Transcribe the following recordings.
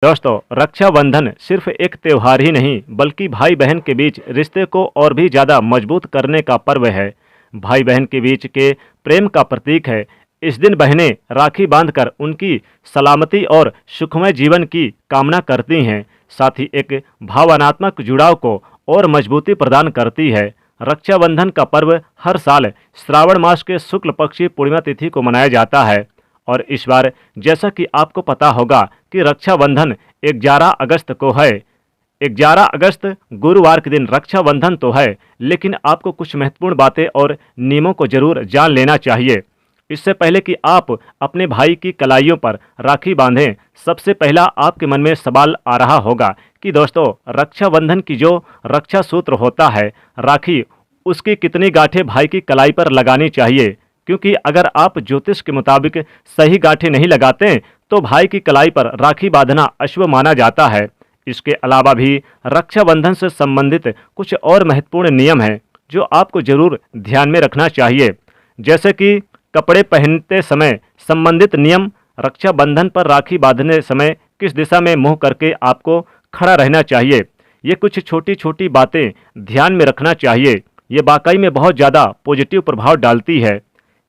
दोस्तों, रक्षाबंधन सिर्फ एक त्योहार ही नहीं बल्कि भाई बहन के बीच रिश्ते को और भी ज़्यादा मजबूत करने का पर्व है। भाई बहन के बीच के प्रेम का प्रतीक है। इस दिन बहनें राखी बांधकर उनकी सलामती और सुखमय जीवन की कामना करती हैं। साथ ही एक भावनात्मक जुड़ाव को और मजबूती प्रदान करती है। रक्षाबंधन का पर्व हर साल श्रावण मास के शुक्ल पक्ष की पूर्णिमा तिथि को मनाया जाता है। और इस बार जैसा कि आपको पता होगा कि रक्षाबंधन 11 अगस्त को है। 11 अगस्त गुरुवार के दिन रक्षाबंधन तो है, लेकिन आपको कुछ महत्वपूर्ण बातें और नियमों को जरूर जान लेना चाहिए। इससे पहले कि आप अपने भाई की कलाइयों पर राखी बांधें, सबसे पहला आपके मन में सवाल आ रहा होगा कि दोस्तों, रक्षाबंधन की जो रक्षा सूत्र होता है राखी, उसकी कितनी गांठें भाई की कलाई पर लगानी चाहिए। क्योंकि अगर आप ज्योतिष के मुताबिक सही गांठें नहीं लगाते तो भाई की कलाई पर राखी बांधना अशुभ माना जाता है। इसके अलावा भी रक्षाबंधन से संबंधित कुछ और महत्वपूर्ण नियम हैं जो आपको जरूर ध्यान में रखना चाहिए। जैसे कि कपड़े पहनते समय संबंधित नियम, रक्षाबंधन पर राखी बांधने समय किस दिशा में मुंह करके आपको खड़ा रहना चाहिए। ये कुछ छोटी छोटी बातें ध्यान में रखना चाहिए। ये वाकई में बहुत ज़्यादा पॉजिटिव प्रभाव डालती है।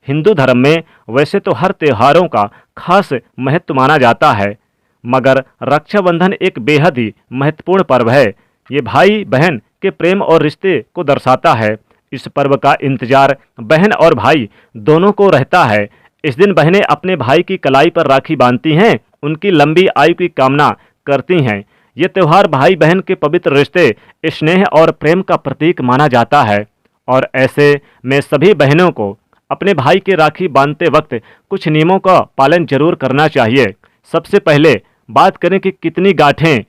हिंदू धर्म में वैसे तो हर त्योहारों का खास महत्व माना जाता है, मगर रक्षाबंधन एक बेहद ही महत्वपूर्ण पर्व है। ये भाई बहन के प्रेम और रिश्ते को दर्शाता है। इस पर्व का इंतजार बहन और भाई दोनों को रहता है। इस दिन बहनें अपने भाई की कलाई पर राखी बांधती हैं, उनकी लंबी आयु की कामना करती हैं। ये त्यौहार भाई बहन के पवित्र रिश्ते, स्नेह और प्रेम का प्रतीक माना जाता है। और ऐसे में सभी बहनों को अपने भाई के राखी बांधते वक्त कुछ नियमों का पालन जरूर करना चाहिए। सबसे पहले बात करें कि कितनी गांठें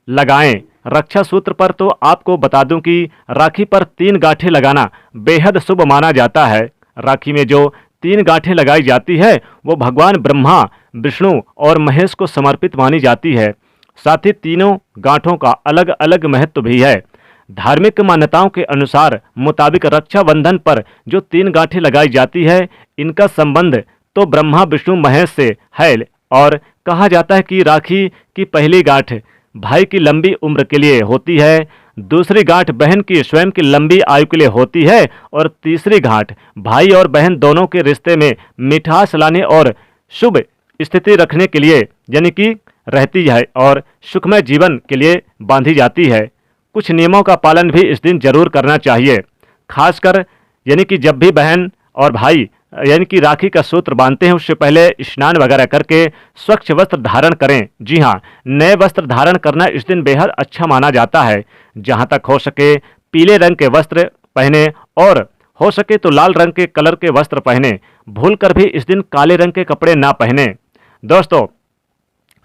लगाएं। रक्षा सूत्र पर तो आपको बता दूं कि राखी पर 3 गांठें लगाना बेहद शुभ माना जाता है। राखी में जो 3 गांठें लगाई जाती है वो भगवान ब्रह्मा, विष्णु और महेश को समर्पित मानी जाती है। साथ ही तीनों गांठों का अलग अलग महत्व भी है। धार्मिक मान्यताओं के अनुसार मुताबिक रक्षाबंधन पर जो 3 गांठें लगाई जाती है, इनका संबंध तो ब्रह्मा विष्णु महेश से है। और कहा जाता है कि राखी की पहली गांठ भाई की लंबी उम्र के लिए होती है, दूसरी गांठ बहन की स्वयं की लंबी आयु के लिए होती है, और तीसरी गांठ भाई और बहन दोनों के रिश्ते में मिठास लाने और शुभ स्थिति रखने के लिए यानी कि रहती है और सुखमय जीवन के लिए बांधी जाती है। कुछ नियमों का पालन भी इस दिन जरूर करना चाहिए। खासकर यानी कि जब भी बहन और भाई यानी कि राखी का सूत्र बांधते हैं, उससे पहले स्नान वगैरह करके स्वच्छ वस्त्र धारण करें। जी हाँ, नए वस्त्र धारण करना इस दिन बेहद अच्छा माना जाता है। जहाँ तक हो सके पीले रंग के वस्त्र पहने और हो सके तो लाल रंग के कलर के वस्त्र पहने। भूलकर भी इस दिन काले रंग के कपड़े ना पहने। दोस्तों,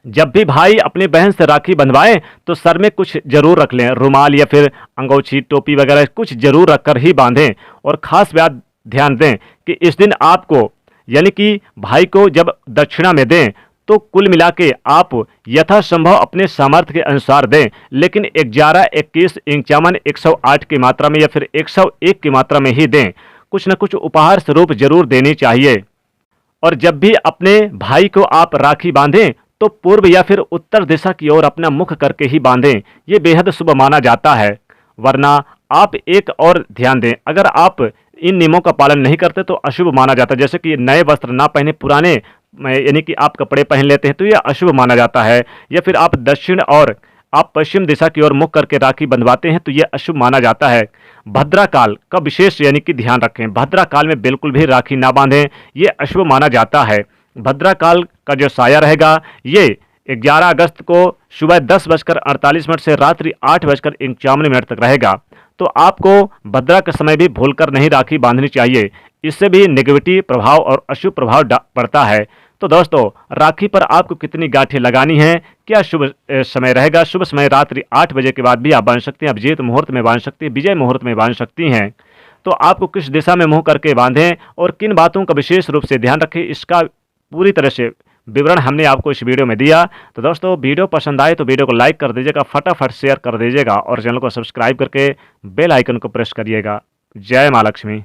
जब भी भाई अपने बहन से राखी बंधवाएं तो सर में कुछ जरूर रख लें, रुमाल या फिर अंगोछी, टोपी वगैरह कुछ जरूर रखकर ही बांधें। और खास बात ध्यान दें कि इस दिन आपको यानी कि भाई को जब दक्षिणा में दें तो कुल मिला के आप यथासंभव अपने सामर्थ्य के अनुसार दें, लेकिन 11, 21, 51, 108 की मात्रा में या फिर 101 की मात्रा में ही दें। कुछ न कुछ उपहार स्वरूप जरूर देनी चाहिए। और जब भी अपने भाई को आप राखी बांधें तो पूर्व या फिर उत्तर दिशा की ओर अपना मुख करके ही बांधें। ये बेहद शुभ माना जाता है। वरना आप एक और ध्यान दें, अगर आप इन नियमों का पालन नहीं करते तो अशुभ माना जाता है। जैसे कि नए वस्त्र ना पहने, पुराने यानी कि आप कपड़े पहन लेते हैं तो ये अशुभ माना जाता है। या फिर आप दक्षिण और आप पश्चिम दिशा की ओर मुख करके राखी बंधवाते हैं तो ये अशुभ माना जाता है। भद्रा काल का विशेष यानी कि ध्यान रखें। भद्रा काल में बिल्कुल भी राखी ना बांधें, ये अशुभ माना जाता है। भद्रा काल का जो साया रहेगा ये 11 अगस्त को सुबह 10:48 से रात्रि 8:51 तक रहेगा। तो आपको भद्रा के समय भी भूलकर नहीं राखी बांधनी चाहिए। इससे भी नेगेटिव प्रभाव और अशुभ प्रभाव पड़ता है। तो दोस्तों, राखी पर आपको कितनी गांठें लगानी हैं, क्या शुभ समय रहेगा? शुभ समय रात्रि 8 बजे के बाद भी आप बांध सकते हैं। अभिजीत मुहूर्त में बांध सकती हैं, विजय मुहूर्त में बांध सकती हैं। तो आपको किस दिशा में मुंह करके बांधें और किन बातों का विशेष रूप से ध्यान रखें, इसका पूरी तरह से विवरण हमने आपको इस वीडियो में दिया। तो दोस्तों, वीडियो पसंद आए तो वीडियो को लाइक कर दीजिएगा, फटाफट शेयर कर दीजिएगा और चैनल को सब्सक्राइब करके बेल आइकन को प्रेस करिएगा। जय माँ लक्ष्मी।